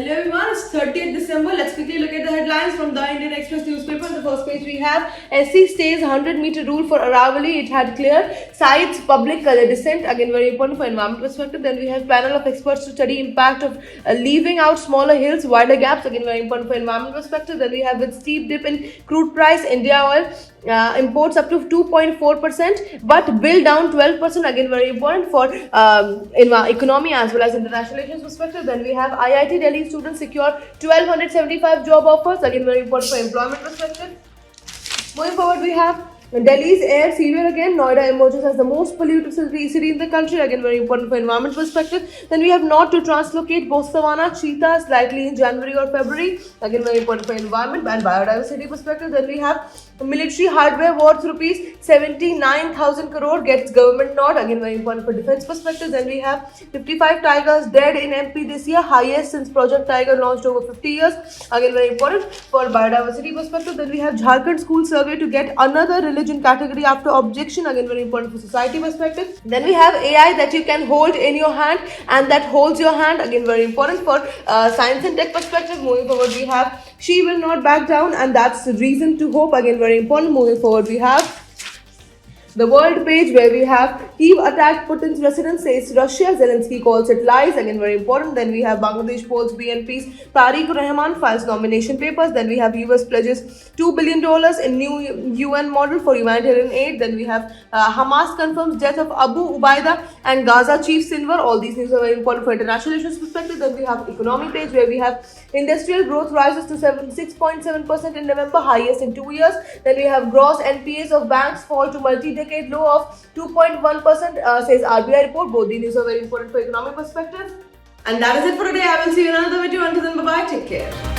Hello everyone, it's 30th December. Let's quickly look at the headlines from the Indian Express newspaper. On the first page we have SC stays 100-meter rule for Aravali. It had clear sides public dissent. Again, very important for environment perspective. Then we have panel of experts to study impact of leaving out smaller hills, wider gaps. Again, very important for environment perspective. Then we have with steep dip in crude price, India oil imports up to 2.4%, but bill down 12%. Again, very important for economy as well as international relations perspective. Then we have IIT Delhi students secure 1275 job offers. Again, very important for employment perspective. Moving forward, we have Delhi's air severe again. Noida emerges as the most polluted city in the country. Again, very important for environment perspective. Then we have not to translocate Botswana cheetahs likely in January or February. Again, very important for environment and biodiversity perspective. Then we have military hardware worth rupees 79,000 crore gets government nod. Again, very important for defense perspective. Then we have 55 tigers dead in MP this year, highest since Project Tiger launched over 50 years. Again, very important for biodiversity perspective. Then we have Jharkhand school survey to get another religion category after objection. Again, very important for society perspective. Then we have AI that you can hold in your hand and that holds your hand. Again, very important for science and tech perspective. Moving forward, we have she will not back down, and that's the reason to hope. Again, very important. Moving forward, we have the world page where we have Kyiv attacked Putin's residence, says Russia. Zelensky calls it lies. Again, very important. Then we have Bangladesh polls BNP's Tariq Rahman files nomination papers. Then we have US pledges $2 billion in new UN model for humanitarian aid. Then we have Hamas confirms death of Abu Ubaidah and Gaza chief Sinwar. All these news are very important for international relations perspective. Then we have economy page where we have industrial growth rises to 6.7% in November, highest in 2 years. Then we have gross NPAs of banks fall to multi-decade low of 2.1%, says RBI report. Both the news are very important for economic perspective. And that is it for today. I will see you in another video. Until then, bye-bye. Take care.